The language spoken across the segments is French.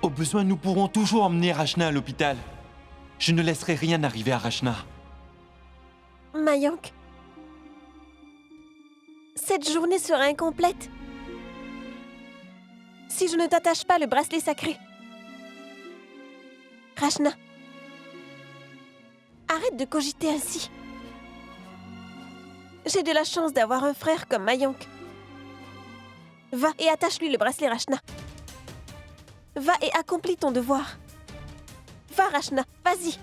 Au besoin, nous pourrons toujours emmener Rachna à l'hôpital. Je ne laisserai rien arriver à Rachna. Mayank, cette journée sera incomplète si je ne t'attache pas le bracelet sacré. Rachna, arrête de cogiter ainsi. J'ai de la chance d'avoir un frère comme Mayank. Va et attache-lui le bracelet, Rachna. Va et accomplis ton devoir. Va, Rachna, vas-y.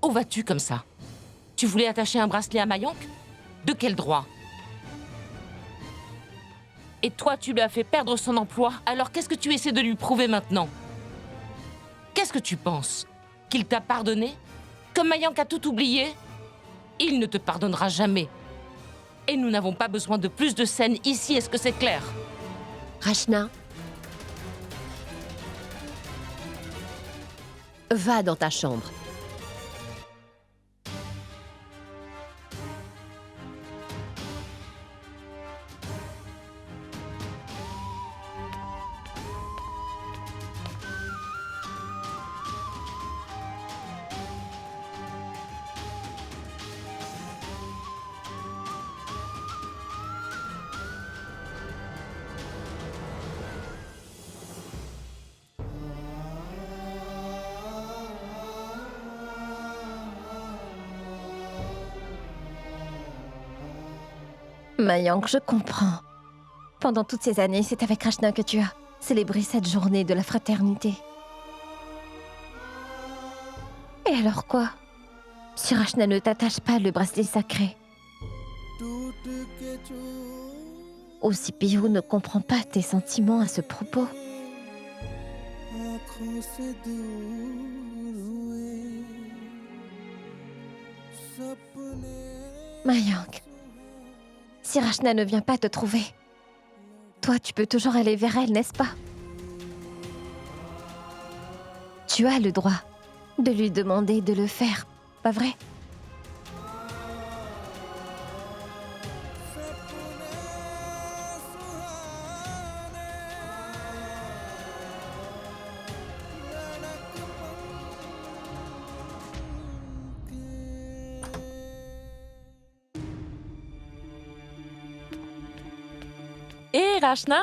Où vas-tu comme ça? Tu voulais attacher un bracelet à Mayank? De quel droit? Et toi, tu lui as fait perdre son emploi, alors qu'est-ce que tu essaies de lui prouver maintenant? Qu'est-ce que tu penses? Qu'il t'a pardonné? Comme Mayank a tout oublié? Il ne te pardonnera jamais. Et nous n'avons pas besoin de plus de scènes ici, est-ce que c'est clair? Rachna, va dans ta chambre. Mayank, je comprends. Pendant toutes ces années, c'est avec Rachna que tu as célébré cette journée de la fraternité. Et alors quoi? Si Rachna ne t'attache pas le bracelet sacré? Aussi Pio ne comprend pas tes sentiments à ce propos. Mayank, si Rachna ne vient pas te trouver, toi, tu peux toujours aller vers elle, n'est-ce pas? Tu as le droit de lui demander de le faire, pas vrai? Hé, Rachna?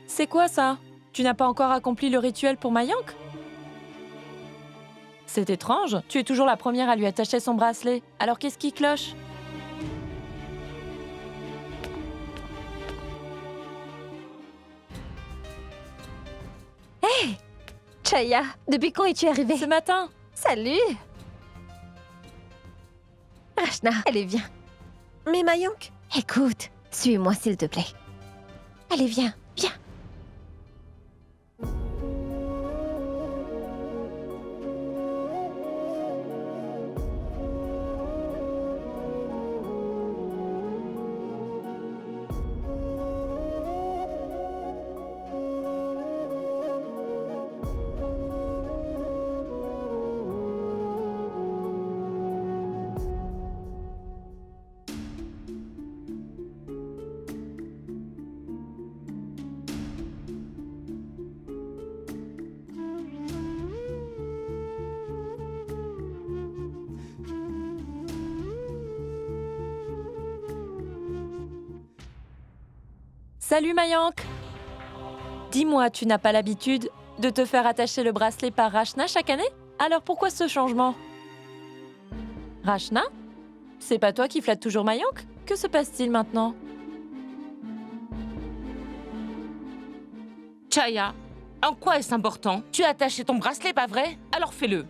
C'est quoi ça? Tu n'as pas encore accompli le rituel pour Mayank? C'est étrange, tu es toujours la première à lui attacher son bracelet. Alors qu'est-ce qui cloche? Hé! Chaya, depuis quand es-tu arrivée? Ce matin? Salut! Rachna, allez, viens. Mais Mayank? Écoute, suis-moi s'il te plaît. Allez, viens, viens. Salut Mayank! Dis-moi, tu n'as pas l'habitude de te faire attacher le bracelet par Rachna chaque année? Alors pourquoi ce changement? Rachna? C'est pas toi qui flatte toujours Mayank? Que se passe-t-il maintenant? Chaya, en quoi est-ce important? Tu as attaché ton bracelet, pas vrai? Alors fais-le.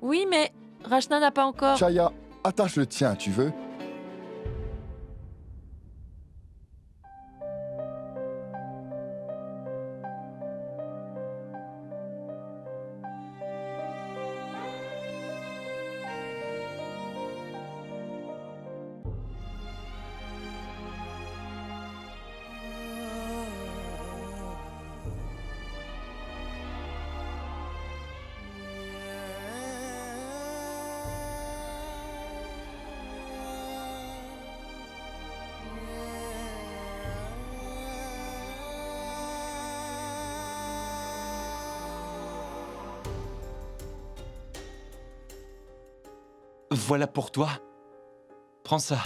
Oui, mais Rachna n'a pas encore... Chaya, attache le tien, tu veux? Voilà pour toi. Prends ça.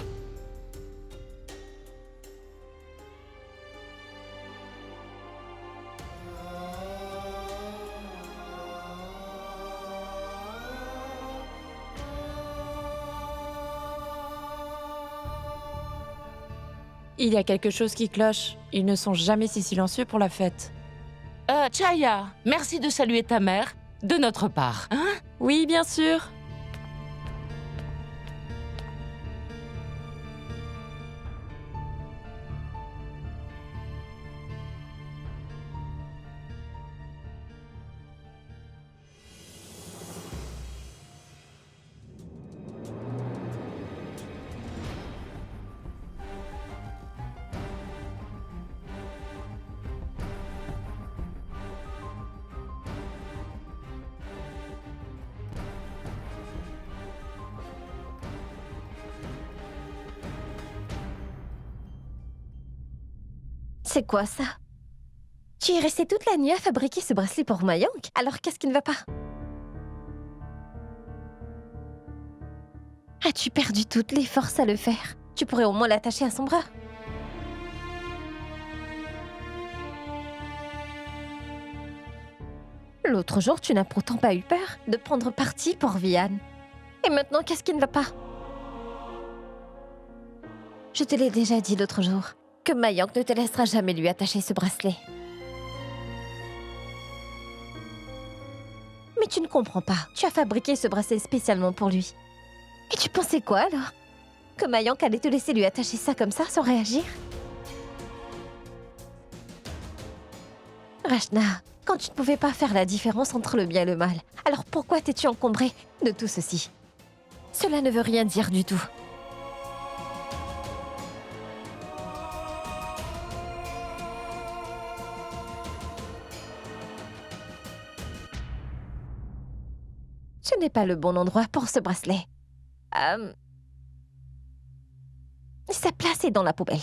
Il y a quelque chose qui cloche. Ils ne sont jamais si silencieux pour la fête. Chaya, merci de saluer ta mère de notre part. Hein? Oui, bien sûr. C'est quoi ça? Tu es resté toute la nuit à fabriquer ce bracelet pour Mayank? Alors qu'est-ce qui ne va pas? As-tu perdu toutes les forces à le faire? Tu pourrais au moins l'attacher à son bras. L'autre jour, tu n'as pourtant pas eu peur de prendre parti pour Vian. Et maintenant, qu'est-ce qui ne va pas? Je te l'ai déjà dit l'autre jour, que Mayank ne te laissera jamais lui attacher ce bracelet. Mais tu ne comprends pas. Tu as fabriqué ce bracelet spécialement pour lui. Et tu pensais quoi alors? Que Mayank allait te laisser lui attacher ça comme ça sans réagir? Rachna, quand tu ne pouvais pas faire la différence entre le bien et le mal, alors pourquoi t'es-tu encombrée de tout ceci? Cela ne veut rien dire du tout. Ce n'est pas le bon endroit pour ce bracelet. Sa place est dans la poubelle.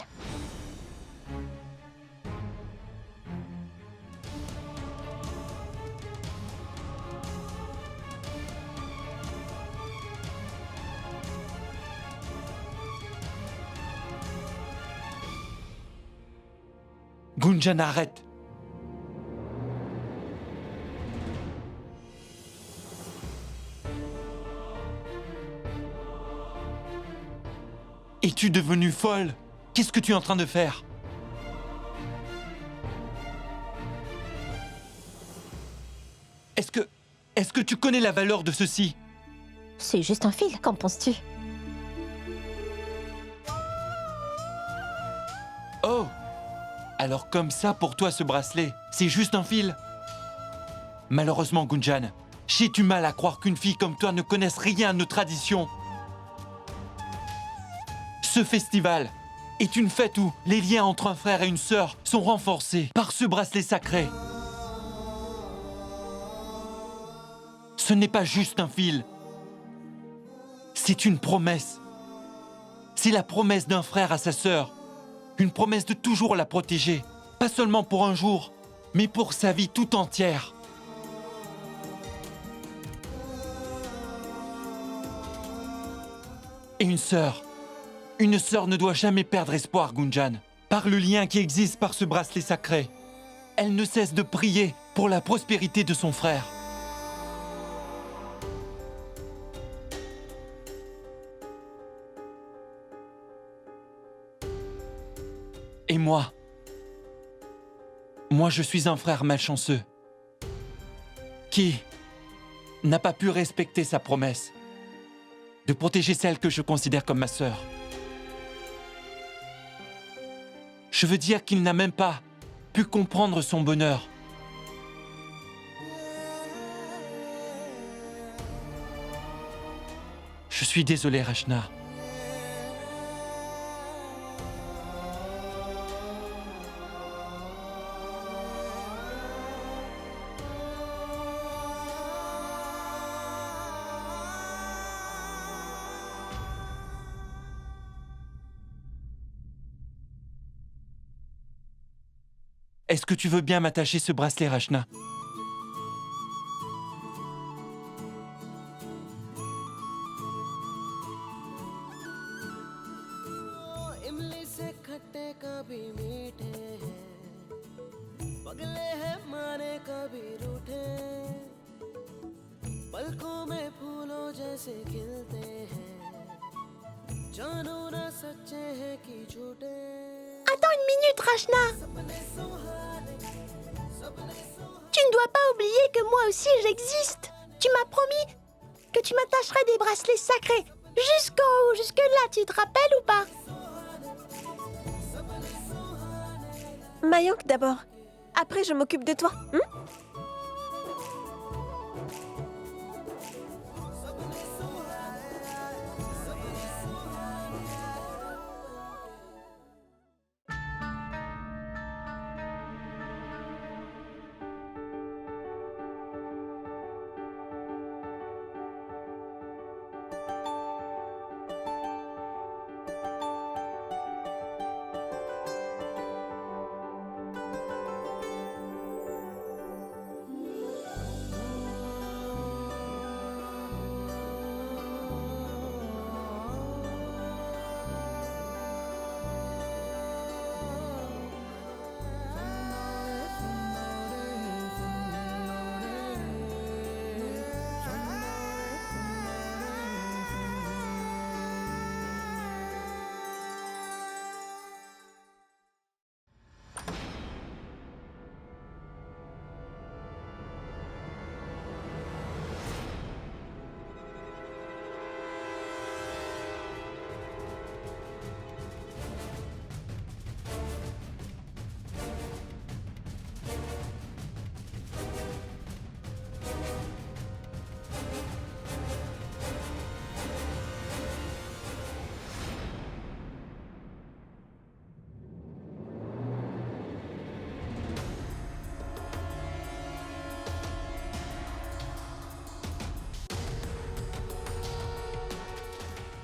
Gunjan, arrête. Es-tu devenue folle? Qu'est-ce que tu es en train de faire? Est-ce que tu connais la valeur de ceci? C'est juste un fil, qu'en penses-tu? Oh! Alors comme ça, pour toi, ce bracelet, c'est juste un fil? Malheureusement, Gunjan, j'ai du mal à croire qu'une fille comme toi ne connaisse rien à nos traditions. Ce festival est une fête où les liens entre un frère et une sœur sont renforcés par ce bracelet sacré. Ce n'est pas juste un fil. C'est une promesse. C'est la promesse d'un frère à sa sœur. Une promesse de toujours la protéger. Pas seulement pour un jour, mais pour sa vie tout entière. Et une sœur ne doit jamais perdre espoir, Gunjan. Par le lien qui existe par ce bracelet sacré, elle ne cesse de prier pour la prospérité de son frère. Et moi, je suis un frère malchanceux qui n'a pas pu respecter sa promesse de protéger celle que je considère comme ma sœur. Je veux dire qu'il n'a même pas pu comprendre son bonheur. Je suis désolé, Rachna. Est-ce que tu veux bien m'attacher ce bracelet, Rachna? खट्टे कभी मीठे हैं, पगले हैं माने कभी रूठे, पलकों में फूलों जैसे खिलते हैं, जानो ना सच्चे हैं कि झूठे। Attends une minute, Rachna. Tu ne dois pas oublier que moi aussi j'existe. Tu m'as promis que tu m'attacherais des bracelets sacrés. Jusqu'en haut, jusque-là, tu te rappelles ou pas? Mayank d'abord. Après, je m'occupe de toi.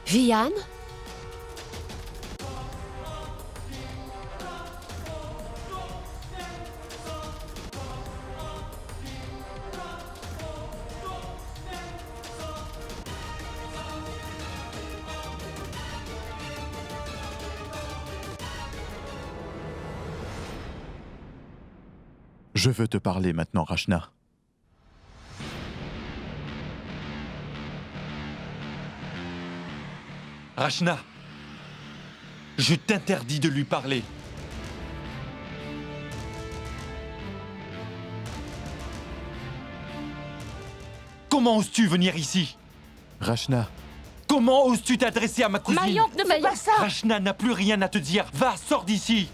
Vian? Je veux te parler maintenant, Rachna. Rachna, je t'interdis de lui parler. Comment oses-tu venir ici? Rachna, Comment oses-tu t'adresser à ma cousine? Mayank, ne fais pas ça! Rachna n'a plus rien à te dire. Va, sors d'ici.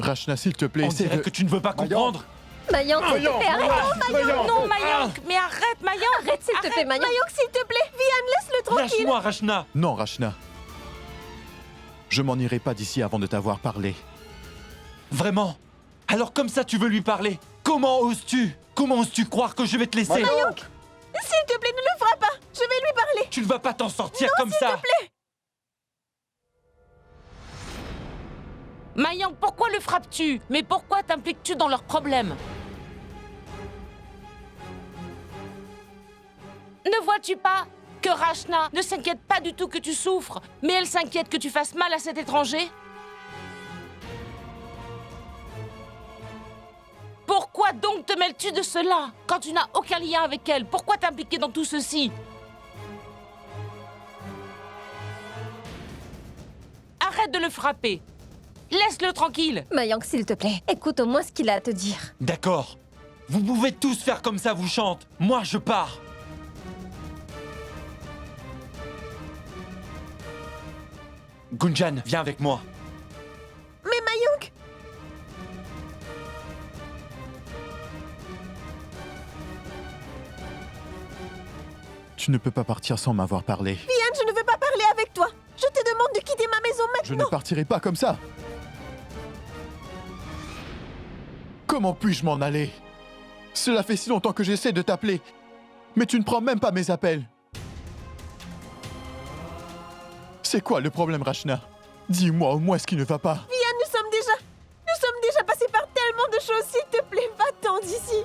Rachna, s'il te plaît, On essaie dirait de... que tu ne veux pas comprendre. Mayank, s'il te plaît, arrête. Non, Mayank, mais arrête, Mayank! Arrête, s'il te plaît, Mayank. Mayank, s'il te plaît. Vian, laisse-le tranquille. Lâche-moi, Rachna. Non, Rachna. Je m'en irai pas d'ici avant de t'avoir parlé. Vraiment? Alors comme ça, tu veux lui parler? Comment oses-tu? Comment oses-tu croire que je vais te laisser? Mayank, s'il te plaît, ne le frappe pas. Je vais lui parler. Tu ne vas pas t'en sortir comme ça. S'il te plaît. Mayank, pourquoi le frappes-tu? Mais pourquoi t'impliques-tu dans leurs problèmes? Ne vois-tu pas que Rachna ne s'inquiète pas du tout que tu souffres, mais elle s'inquiète que tu fasses mal à cet étranger? Pourquoi donc te mêles-tu de cela quand tu n'as aucun lien avec elle? Pourquoi t'impliquer dans tout ceci? Arrête de le frapper. Laisse-le tranquille. Mayank, s'il te plaît, écoute au moins ce qu'il a à te dire. D'accord. Vous pouvez tous faire comme ça vous chante. Moi, je pars. Gunjan, viens avec moi. Mais Mayank, Tu ne peux pas partir sans m'avoir parlé. Vian, je ne veux pas parler avec toi. Je te demande de quitter ma maison Je maintenant. ne partirai pas comme ça. Comment puis-je m'en aller? Cela fait si longtemps que j'essaie de t'appeler, mais tu ne prends même pas mes appels. C'est quoi le problème, Rachna? Dis-moi au moins ce qui ne va pas. Vian, nous sommes déjà passés par tellement de choses. S'il te plaît, va-t'en d'ici.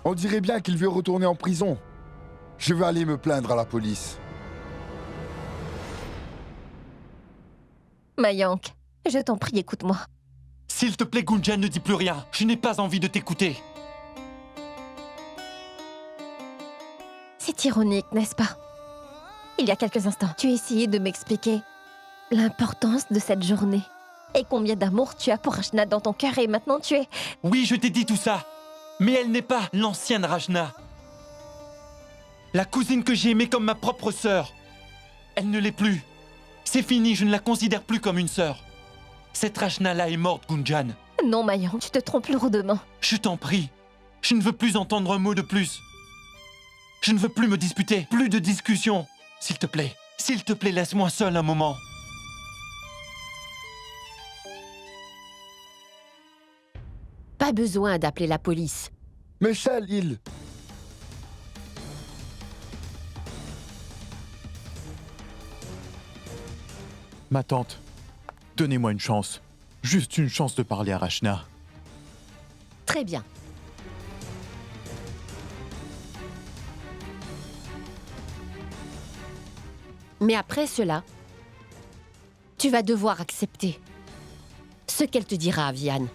On dirait bien qu'il veut retourner en prison. Je vais aller me plaindre à la police. Mayank, je t'en prie, écoute-moi. S'il te plaît, Gunjan, ne dis plus rien. Je n'ai pas envie de t'écouter. C'est ironique, n'est-ce pas? Il y a quelques instants, tu essayais de m'expliquer l'importance de cette journée et combien d'amour tu as pour Rachna dans ton cœur et maintenant tu es... Oui, je t'ai dit tout ça. Mais elle n'est pas l'ancienne Rachna. La cousine que j'ai aimée comme ma propre sœur. Elle ne l'est plus. C'est fini, je ne la considère plus comme une sœur. Cette Rachna-là est morte, Gunjan. Non, Mayank, tu te trompes lourdement. Je t'en prie. Je ne veux plus entendre un mot de plus. Je ne veux plus me disputer. Plus de discussion. S'il te plaît, laisse-moi seul un moment. Pas besoin d'appeler la police. Mais Chalil, Ma tante, donnez-moi une chance. Juste une chance de parler à Rachna. Très bien. Mais après cela, tu vas devoir accepter ce qu'elle te dira, Vianne.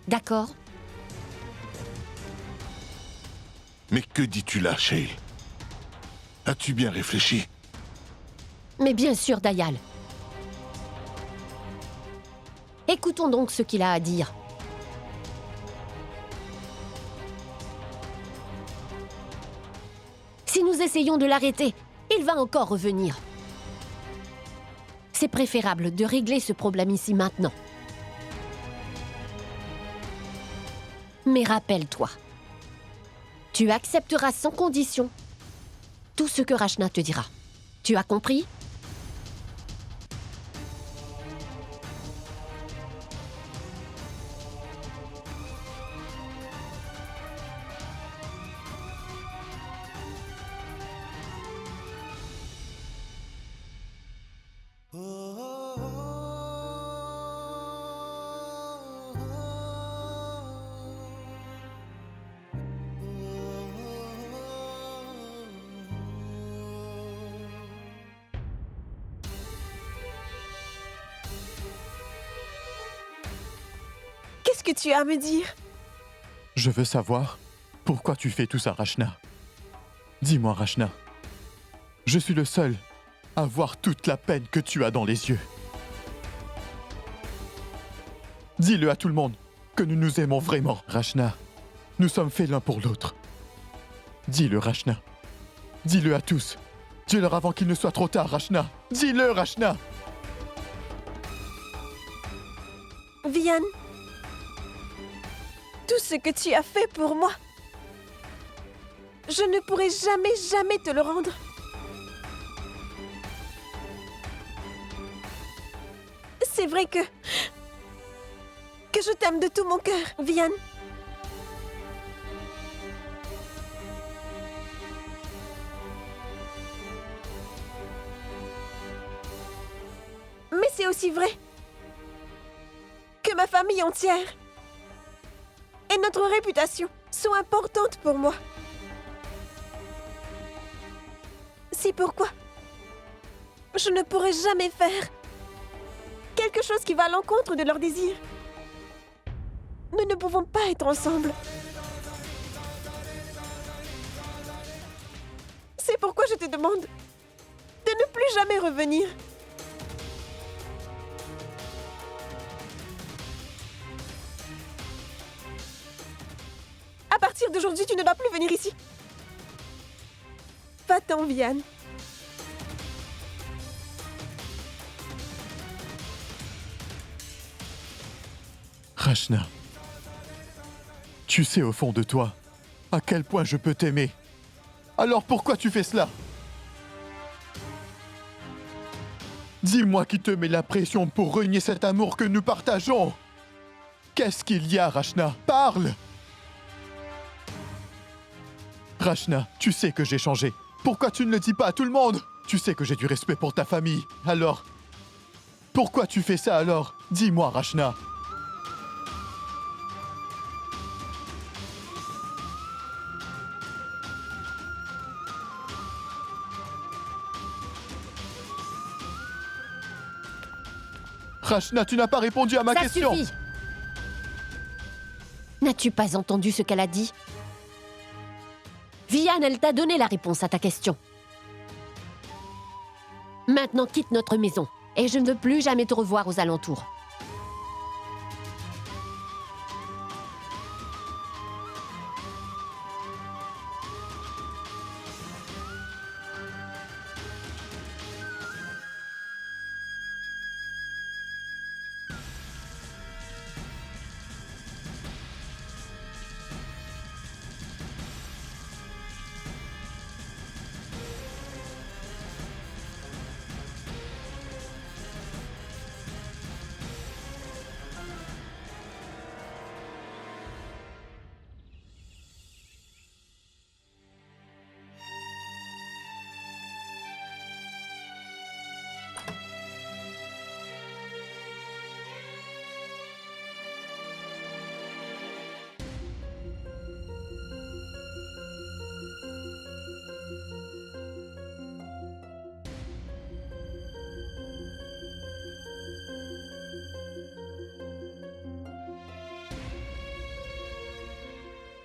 D'accord? Mais que dis-tu là, Shail? As-tu bien réfléchi? Mais bien sûr, Dayal. Écoutons donc ce qu'il a à dire. Si nous essayons de l'arrêter, il va encore revenir. C'est préférable de régler ce problème ici maintenant. Mais rappelle-toi, tu accepteras sans condition tout ce que Rachna te dira. Tu as compris ? Qu'est-ce que tu as à me dire? Je veux savoir pourquoi tu fais tout ça, Rachna. Dis-moi, Rachna. Je suis le seul à voir toute la peine que tu as dans les yeux. Dis-le à tout le monde que nous nous aimons vraiment. Rachna, nous sommes faits l'un pour l'autre. Dis-le, Rachna. Dis-le à tous. Dis-leur avant qu'il ne soit trop tard, Rachna. Dis-le, Rachna. Vianne, tout ce que tu as fait pour moi, je ne pourrai jamais te le rendre. C'est vrai que je t'aime de tout mon cœur, Vianne. Mais c'est aussi vrai que ma famille entière et notre réputation sont importantes pour moi. C'est pourquoi je ne pourrai jamais faire quelque chose qui va à l'encontre de leurs désirs. Nous ne pouvons pas être ensemble. C'est pourquoi je te demande de ne plus jamais revenir. À partir d'aujourd'hui, tu ne dois plus venir ici. Va-t'en, Vianne. Rachna, tu sais au fond de toi à quel point je peux t'aimer. Alors pourquoi tu fais cela? Dis-moi qui te met la pression pour renier cet amour que nous partageons. Qu'est-ce qu'il y a, Rachna? Parle! Rachna, tu sais que j'ai changé. Pourquoi tu ne le dis pas à tout le monde? Tu sais que j'ai du respect pour ta famille. Alors, pourquoi tu fais ça alors? Dis-moi, Rachna. Rachna, tu n'as pas répondu à ma Ça question. suffit. N'as-tu pas entendu ce qu'elle a dit? Vianne, elle t'a donné la réponse à ta question. Maintenant, quitte notre maison. Et je ne veux plus jamais te revoir aux alentours.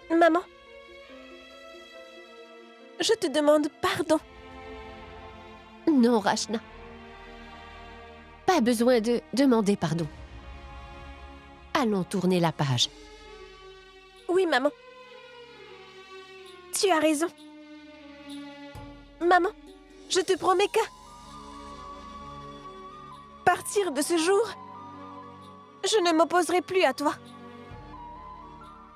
Maman, je te demande pardon. Non, Rachna. Pas besoin de demander pardon. Allons tourner la page. Oui, maman. Tu as raison. Maman, je te promets qu'à partir de ce jour, je ne m'opposerai plus à toi.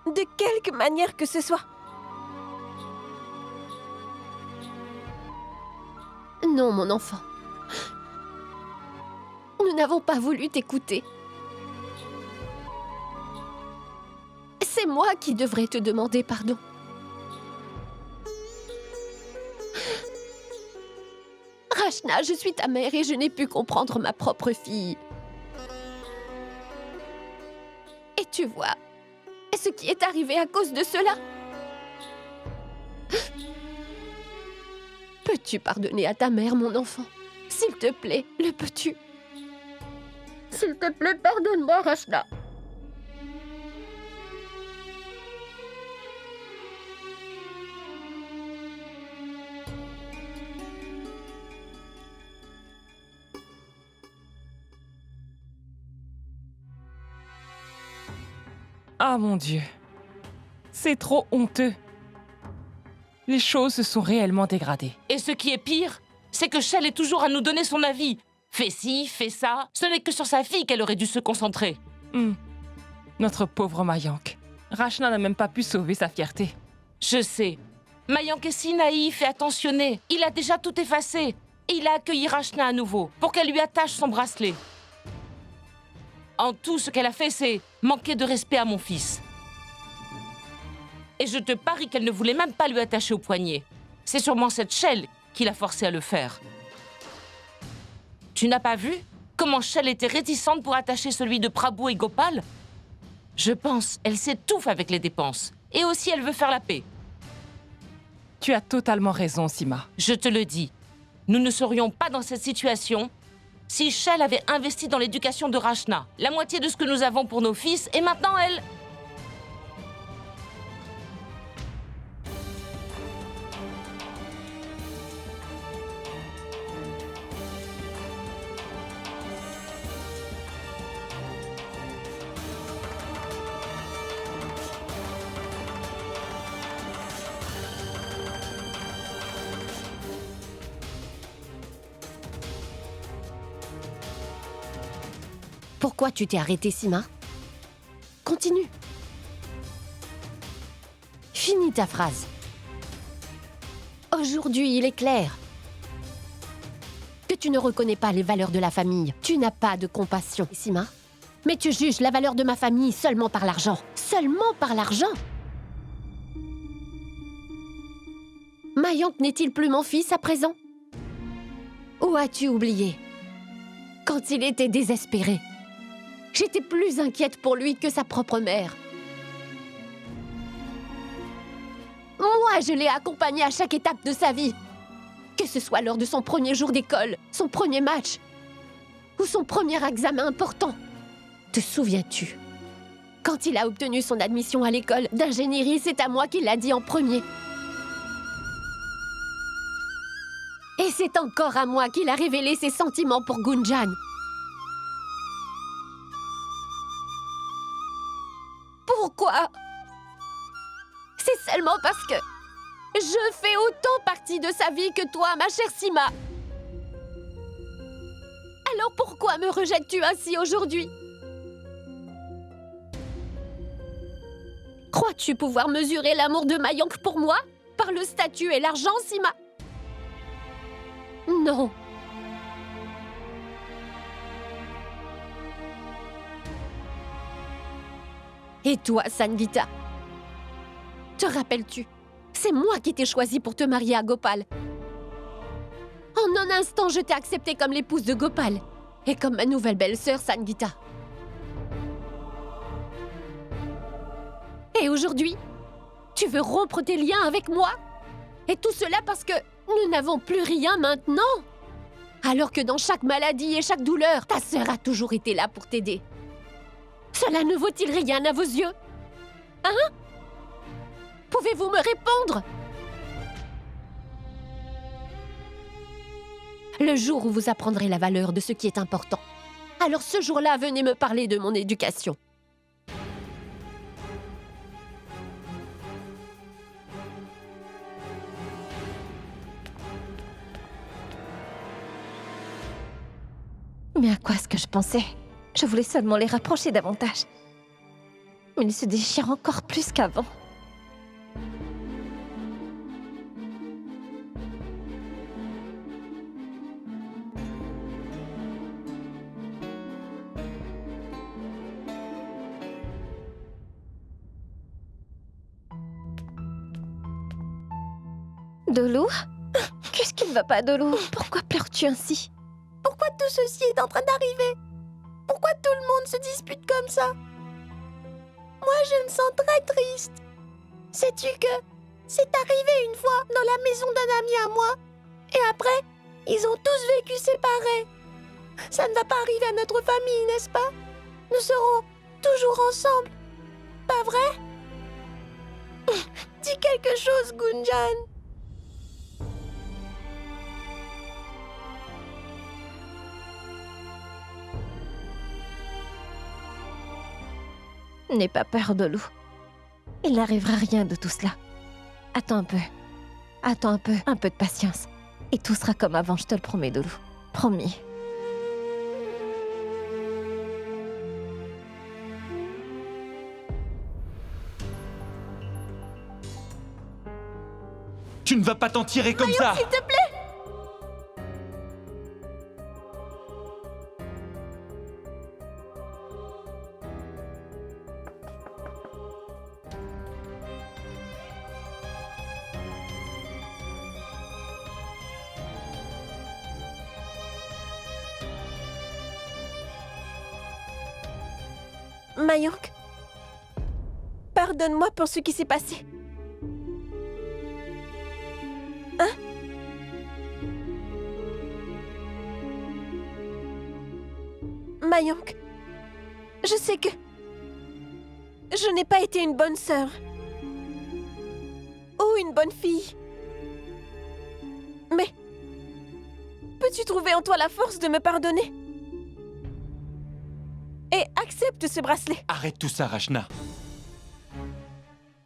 De quelque manière que ce soit. Non, mon enfant. Nous n'avons pas voulu t'écouter. C'est moi qui devrais te demander pardon. Rachna, je suis ta mère et je n'ai pu comprendre ma propre fille. Et tu vois, ce qui est arrivé à cause de cela. Peux-tu pardonner à ta mère, mon enfant? S'il te plaît, le peux-tu? S'il te plaît, pardonne-moi, Rachna. Ah mon Dieu, c'est trop honteux. Les choses se sont réellement dégradées. Et ce qui est pire, c'est que Shell est toujours à nous donner son avis. Fais ci, fais ça. Ce n'est que sur sa fille qu'elle aurait dû se concentrer. Notre pauvre Mayank. Rachna n'a même pas pu sauver sa fierté. Je sais. Mayank est si naïf et attentionné. Il a déjà tout effacé. Et il a accueilli Rachna à nouveau pour qu'elle lui attache son bracelet. En tout, ce qu'elle a fait, c'est manquer de respect à mon fils. Et je te parie qu'elle ne voulait même pas lui attacher au poignet. C'est sûrement cette Shell qui l'a forcée à le faire. Tu n'as pas vu comment Shell était réticente pour attacher celui de Prabhu et Gopal? Je pense, elle s'étouffe avec les dépenses. Et aussi, elle veut faire la paix. Tu as totalement raison, Sima. Je te le dis, nous ne serions pas dans cette situation si Shell avait investi dans l'éducation de Rachna. La moitié de ce que nous avons pour nos fils, et maintenant elle... Pourquoi tu t'es arrêtée, Sima? Continue. Finis ta phrase. Aujourd'hui, il est clair que tu ne reconnais pas les valeurs de la famille. Tu n'as pas de compassion, Sima. Mais tu juges la valeur de ma famille seulement par l'argent. Seulement par l'argent? Mayank n'est-il plus mon fils à présent? Ou as-tu oublié? Quand il était désespéré, j'étais plus inquiète pour lui que sa propre mère. Moi, je l'ai accompagné à chaque étape de sa vie. Que ce soit lors de son premier jour d'école, son premier match, ou son premier examen important. Te souviens-tu? Quand il a obtenu son admission à l'école d'ingénierie, c'est à moi qu'il l'a dit en premier. Et c'est encore à moi qu'il a révélé ses sentiments pour Gunjan. Pourquoi? C'est seulement parce que je fais autant partie de sa vie que toi, ma chère Sima. Alors pourquoi me rejettes-tu ainsi aujourd'hui? Crois-tu pouvoir mesurer l'amour de Mayank pour moi par le statut et l'argent, Sima? Non. Et toi, Sangeeta? Te rappelles-tu? C'est moi qui t'ai choisi pour te marier à Gopal. En un instant, je t'ai acceptée comme l'épouse de Gopal et comme ma nouvelle belle-sœur, Sangeeta. Et aujourd'hui, tu veux rompre tes liens avec moi? Et tout cela parce que nous n'avons plus rien maintenant? Alors que dans chaque maladie et chaque douleur, ta sœur a toujours été là pour t'aider. Cela ne vaut-il rien à vos yeux? Hein? Pouvez-vous me répondre? Le jour où vous apprendrez la valeur de ce qui est important, alors ce jour-là, venez me parler de mon éducation. Mais à quoi est-ce que je pensais? Je voulais seulement les rapprocher davantage. Mais ils se déchirent encore plus qu'avant. Dolou? Qu'est-ce qui ne va pas, Dolou? Pourquoi pleures-tu ainsi? Pourquoi tout ceci est en train d'arriver? Pourquoi tout le monde se dispute comme ça? Moi, je me sens très triste. Sais-tu que c'est arrivé une fois dans la maison d'un ami à moi, et après, ils ont tous vécu séparés. Ça ne va pas arriver à notre famille, n'est-ce pas? Nous serons toujours ensemble, pas vrai? Dis quelque chose, Gunjan. N'aie pas peur, Dolou. Il n'arrivera rien de tout cela. Attends un peu. Attends un peu de patience. Et tout sera comme avant, je te le promets, Dolou. Promis. Tu ne vas pas t'en tirer comme ça! S'il te plaît! Mayank, pardonne-moi pour ce qui s'est passé. Hein? Mayank, je sais que je n'ai pas été une bonne sœur ou une bonne fille. Mais peux-tu trouver en toi la force de me pardonner? Et accepte ce bracelet. Arrête tout ça, Rachna.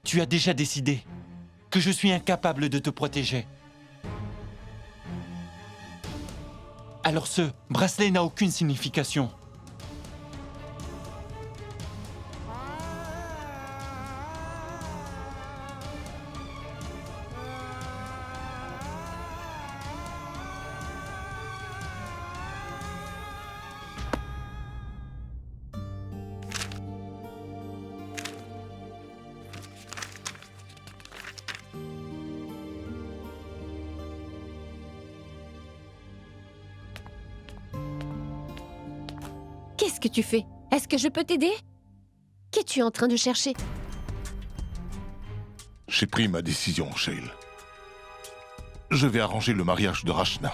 Tu as déjà décidé que je suis incapable de te protéger. Alors ce bracelet n'a aucune signification. Qu'est-ce que tu fais? Est-ce que je peux t'aider? Qu'es-tu en train de chercher? J'ai pris ma décision, Shail. Je vais arranger le mariage de Rachna.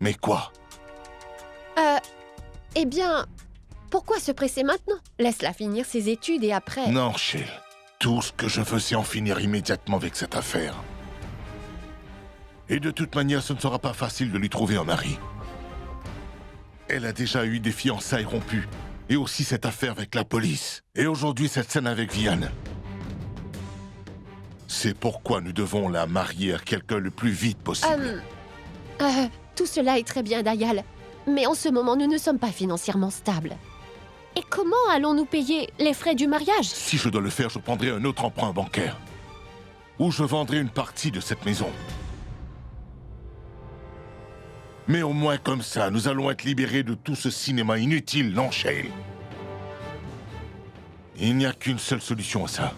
Mais quoi? Eh bien, pourquoi se presser maintenant? Laisse-la finir ses études et après... Non, Shale. Tout ce que je veux, c'est en finir immédiatement avec cette affaire. Et de toute manière, ce ne sera pas facile de lui trouver un mari. Elle a déjà eu des fiançailles rompues. Et aussi cette affaire avec la police. Et aujourd'hui, cette scène avec Vianne. C'est pourquoi nous devons la marier à quelqu'un le plus vite possible. Tout cela est très bien, Dayal. Mais en ce moment, nous ne sommes pas financièrement stables. Et comment allons-nous payer les frais du mariage? Si je dois le faire, je prendrai un autre emprunt bancaire. Ou je vendrai une partie de cette maison. Mais au moins comme ça, nous allons être libérés de tout ce cinéma inutile, non, Shale? Il n'y a qu'une seule solution à ça.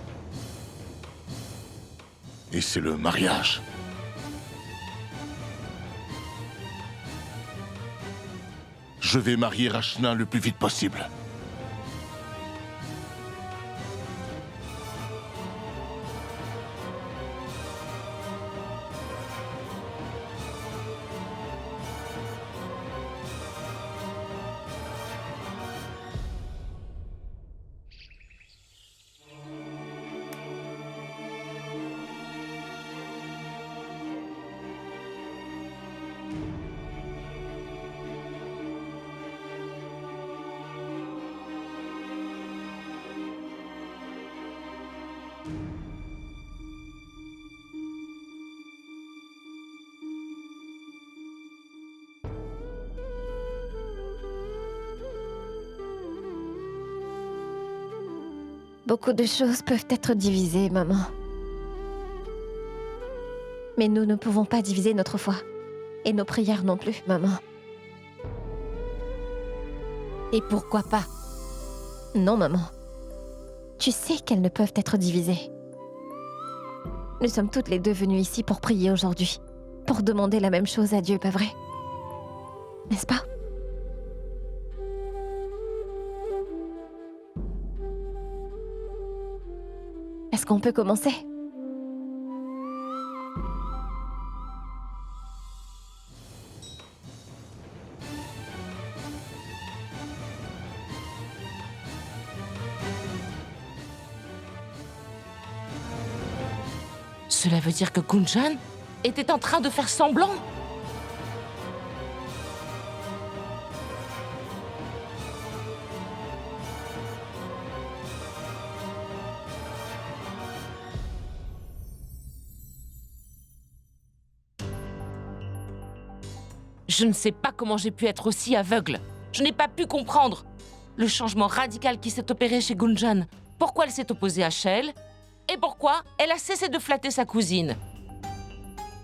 Et c'est le mariage. Je vais marier Rachna le plus vite possible. Beaucoup de choses peuvent être divisées, maman. Mais nous ne pouvons pas diviser notre foi. Et nos prières non plus, maman. Et pourquoi pas? Non, maman. Tu sais qu'elles ne peuvent être divisées. Nous sommes toutes les deux venues ici pour prier aujourd'hui. Pour demander la même chose à Dieu, pas vrai? N'est-ce pas? Est-ce qu'on peut commencer? Cela veut dire que Gunjan était en train de faire semblant? Je ne sais pas comment j'ai pu être aussi aveugle. Je n'ai pas pu comprendre le changement radical qui s'est opéré chez Gunjan. Pourquoi elle s'est opposée à Shale et pourquoi elle a cessé de flatter sa cousine.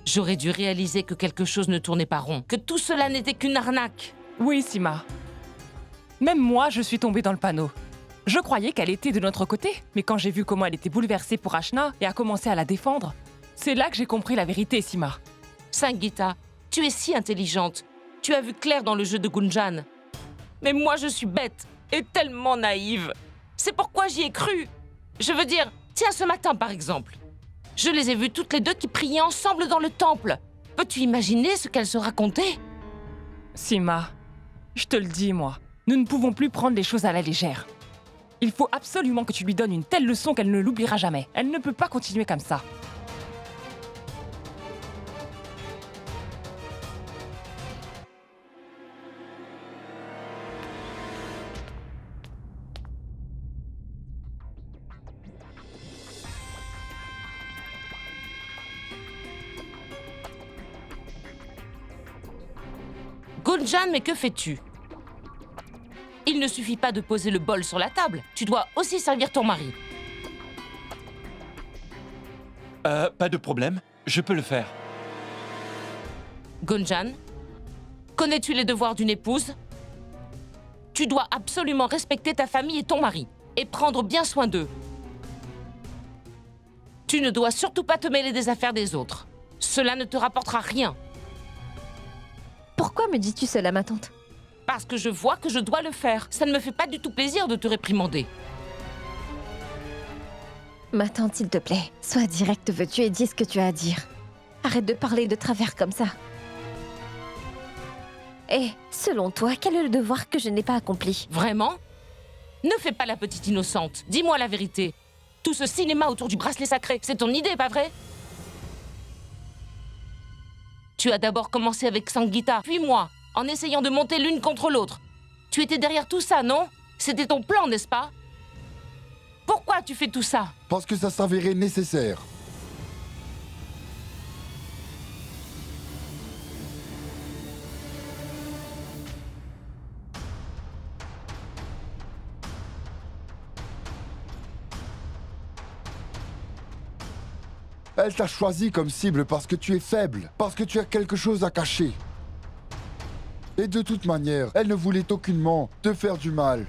J'aurais dû réaliser que quelque chose ne tournait pas rond, que tout cela n'était qu'une arnaque. Oui, Sima. Même moi, je suis tombée dans le panneau. Je croyais qu'elle était de notre côté, mais quand j'ai vu comment elle était bouleversée pour Rachna et a commencé à la défendre, c'est là que j'ai compris la vérité, Sima. Sangeeta, tu es si intelligente. Tu as vu clair dans le jeu de Gunjan. Mais moi, je suis bête et tellement naïve. C'est pourquoi j'y ai cru. Je veux dire, tiens, ce matin, par exemple. Je les ai vues toutes les deux qui priaient ensemble dans le temple. Peux-tu imaginer ce qu'elles se racontaient? Sima, je te le dis, moi. Nous ne pouvons plus prendre les choses à la légère. Il faut absolument que tu lui donnes une telle leçon qu'elle ne l'oubliera jamais. Elle ne peut pas continuer comme ça. Gunjan, mais que fais-tu? Il ne suffit pas de poser le bol sur la table. Tu dois aussi servir ton mari. Pas de problème. Je peux le faire. Gunjan, connais-tu les devoirs d'une épouse? Tu dois absolument respecter ta famille et ton mari, et prendre bien soin d'eux. Tu ne dois surtout pas te mêler des affaires des autres. Cela ne te rapportera rien. Pourquoi me dis-tu cela, ma tante? Parce que je vois que je dois le faire. Ça ne me fait pas du tout plaisir de te réprimander. Ma tante, s'il te plaît, sois directe, veux-tu, et dis ce que tu as à dire. Arrête de parler de travers comme ça. Et selon toi, quel est le devoir que je n'ai pas accompli? Vraiment? Ne fais pas la petite innocente. Dis-moi la vérité. Tout ce cinéma autour du bracelet sacré, c'est ton idée, pas vrai? Tu as d'abord commencé avec Sangeeta, puis moi, en essayant de monter l'une contre l'autre. Tu étais derrière tout ça, non? C'était ton plan, n'est-ce pas? Pourquoi tu fais tout ça? Parce que ça s'avérait nécessaire. Elle t'a choisi comme cible parce que tu es faible, parce que tu as quelque chose à cacher. Et de toute manière, elle ne voulait aucunement te faire du mal.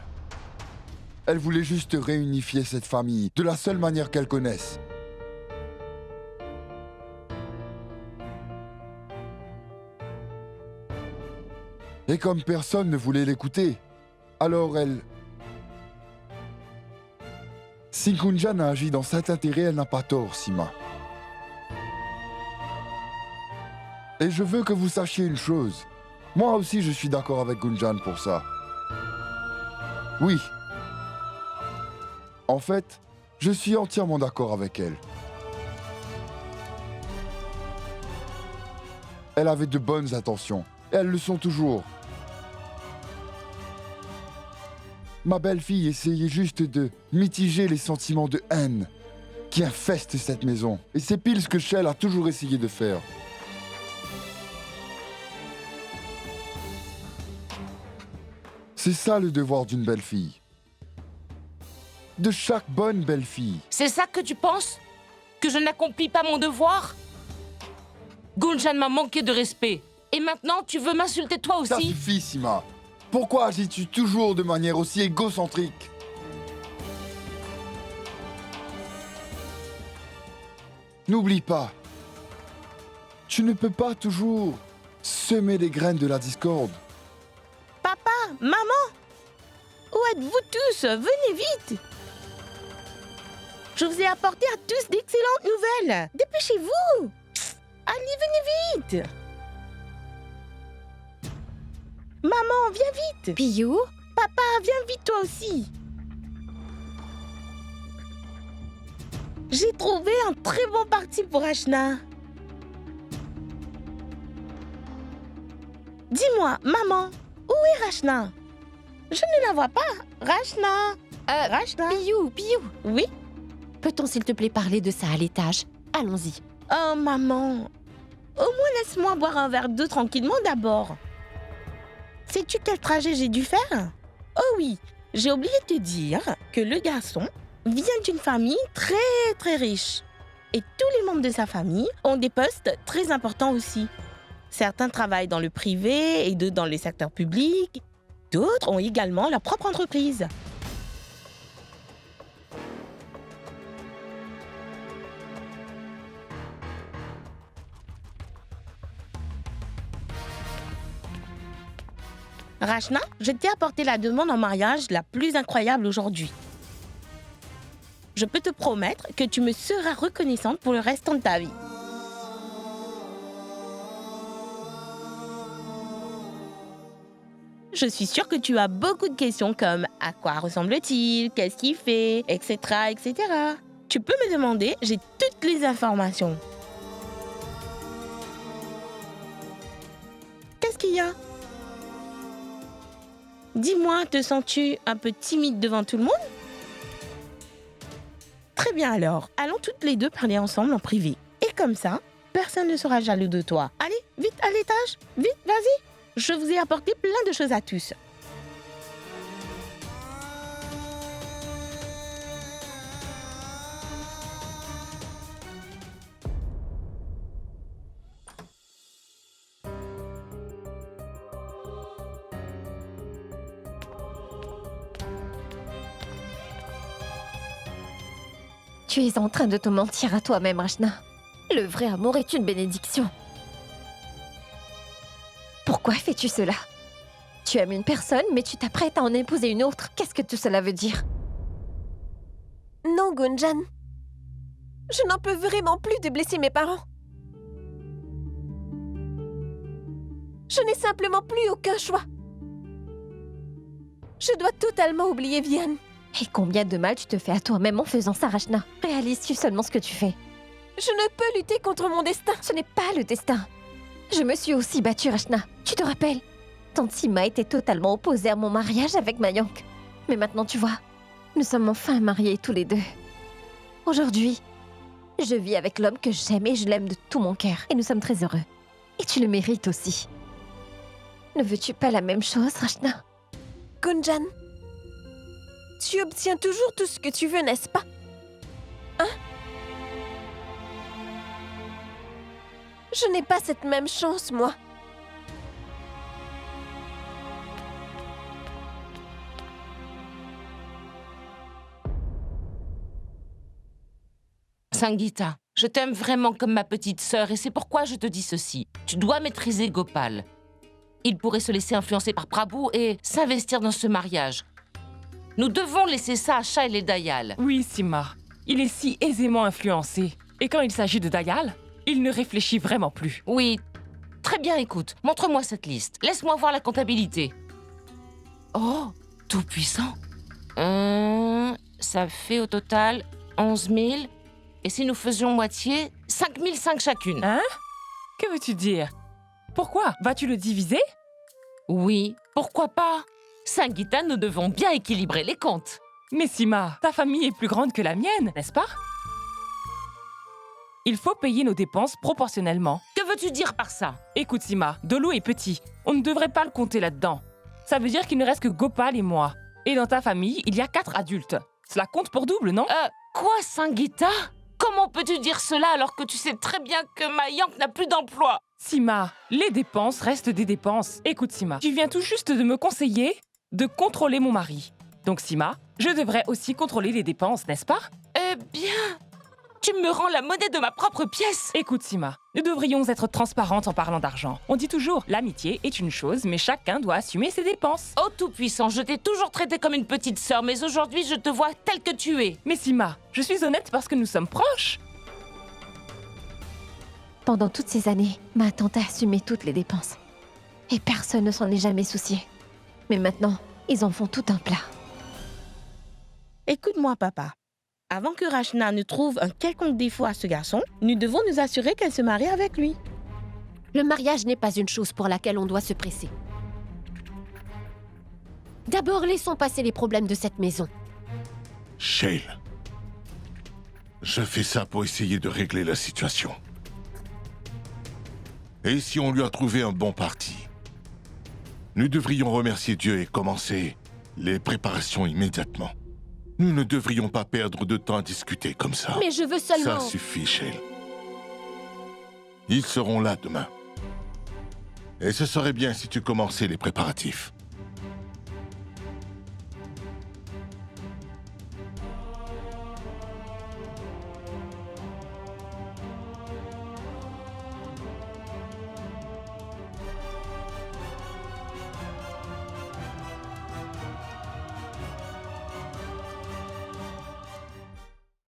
Elle voulait juste réunifier cette famille de la seule manière qu'elle connaisse. Et comme personne ne voulait l'écouter, alors elle... Si Gunjan a agi dans cet intérêt, elle n'a pas tort, Sima. Et je veux que vous sachiez une chose. Moi aussi, je suis d'accord avec Gunjan pour ça. Oui. En fait, je suis entièrement d'accord avec elle. Elle avait de bonnes intentions. Et elles le sont toujours. Ma belle-fille essayait juste de mitiger les sentiments de haine qui infestent cette maison. Et c'est pile ce que Shell a toujours essayé de faire. C'est ça le devoir d'une belle-fille. De chaque bonne belle-fille. C'est ça que tu penses? Que je n'accomplis pas mon devoir? Gunjan m'a manqué de respect. Et maintenant, tu veux m'insulter toi aussi? Ça suffit, Sima. Pourquoi agis-tu toujours de manière aussi égocentrique? N'oublie pas, tu ne peux pas toujours semer les graines de la discorde. Papa, maman, où êtes-vous tous? Venez vite. Je vous ai apporté à tous d'excellentes nouvelles. Dépêchez-vous. Allez, venez vite. Maman, viens vite. Piyou? Papa, viens vite toi aussi. J'ai trouvé un très bon parti pour Rachna. Dis-moi, maman, où est Rachna? Je ne la vois pas. Rachna. Rachna. Piyou, Piyou. Oui? Peut-on s'il te plaît parler de ça à l'étage? Allons-y. Oh, maman. Au moins laisse-moi boire un verre d'eau tranquillement d'abord. Sais-tu quel trajet j'ai dû faire? Oh oui, j'ai oublié de te dire que le garçon vient d'une famille très riche. Et tous les membres de sa famille ont des postes très importants aussi. Certains travaillent dans le privé et d'autres dans le secteur public. D'autres ont également leur propre entreprise. Rachna, je t'ai apporté la demande en mariage la plus incroyable aujourd'hui. Je peux te promettre que tu me seras reconnaissante pour le restant de ta vie. Je suis sûre que tu as beaucoup de questions comme à quoi ressemble-t-il, qu'est-ce qu'il fait, etc., etc. Tu peux me demander, j'ai toutes les informations. Qu'est-ce qu'il y a? Dis-moi, te sens-tu un peu timide devant tout le monde? Très bien alors, allons toutes les deux parler ensemble en privé. Et comme ça, personne ne sera jaloux de toi. Allez, vite à l'étage, vite, vas-y. Je vous ai apporté plein de choses à tous. Tu es en train de te mentir à toi-même, Rachna. Le vrai amour est une bénédiction. Pourquoi fais-tu cela? Tu aimes une personne, mais tu t'apprêtes à en épouser une autre. Qu'est-ce que tout cela veut dire? Non, Gunjan. Je n'en peux vraiment plus de blesser mes parents. Je n'ai simplement plus aucun choix. Je dois totalement oublier Vian. Et combien de mal tu te fais à toi-même en faisant ça, Rachna? Réalise-tu seulement ce que tu fais? Je ne peux lutter contre mon destin. Ce n'est pas le destin. Je me suis aussi battue, Rachna. Tu te rappelles? Tante Sima était totalement opposée à mon mariage avec Mayank. Mais maintenant, tu vois, nous sommes enfin mariés tous les deux. Aujourd'hui, je vis avec l'homme que j'aime et je l'aime de tout mon cœur. Et nous sommes très heureux. Et tu le mérites aussi. Ne veux-tu pas la même chose, Rachna? Gunjan, tu obtiens toujours tout ce que tu veux, n'est-ce pas? Hein? Je n'ai pas cette même chance, moi. Sangeeta, je t'aime vraiment comme ma petite sœur et c'est pourquoi je te dis ceci. Tu dois maîtriser Gopal. Il pourrait se laisser influencer par Prabhu et s'investir dans ce mariage. Nous devons laisser ça à Shail et Dayal. Oui, Sima. Il est si aisément influencé. Et quand il s'agit de Dayal, il ne réfléchit vraiment plus. Oui. Très bien, écoute. Montre-moi cette liste. Laisse-moi voir la comptabilité. Oh, tout puissant. Ça fait au total 11 000. Et si nous faisions moitié, 5 500 chacune. Hein? Que veux-tu dire? Pourquoi? Vas-tu le diviser? Oui, pourquoi pas? Sangeeta, nous devons bien équilibrer les comptes. Mais Sima, ta famille est plus grande que la mienne, n'est-ce pas? Il faut payer nos dépenses proportionnellement. Que veux-tu dire par ça? Écoute Sima, Dolo est petit. On ne devrait pas le compter là-dedans. Ça veut dire qu'il ne reste que Gopal et moi. Et dans ta famille, il y a 4 adultes. Cela compte pour double, non? Quoi, Sangeeta? Comment peux-tu dire cela alors que tu sais très bien que Mayank n'a plus d'emploi? Sima, les dépenses restent des dépenses. Écoute Sima, tu viens tout juste de me conseiller de contrôler mon mari. Donc Sima, je devrais aussi contrôler les dépenses, n'est-ce pas? Eh bien, tu me rends la monnaie de ma propre pièce. Écoute Sima, nous devrions être transparentes en parlant d'argent. On dit toujours, l'amitié est une chose, mais chacun doit assumer ses dépenses. Oh tout-puissant, je t'ai toujours traité comme une petite sœur, mais aujourd'hui je te vois telle que tu es. Mais Sima, je suis honnête parce que nous sommes proches. Pendant toutes ces années, ma tante a assumé toutes les dépenses. Et personne ne s'en est jamais soucié. Mais maintenant, ils en font tout un plat. Écoute-moi, papa. Avant que Rachna ne trouve un quelconque défaut à ce garçon, nous devons nous assurer qu'elle se marie avec lui. Le mariage n'est pas une chose pour laquelle on doit se presser. D'abord, laissons passer les problèmes de cette maison. Shail, je fais ça pour essayer de régler la situation. Et si on lui a trouvé un bon parti? Nous devrions remercier Dieu et commencer les préparations immédiatement. Nous ne devrions pas perdre de temps à discuter comme ça. Mais je veux seulement... Ça suffit, Shail. Ils seront là demain. Et ce serait bien si tu commençais les préparatifs.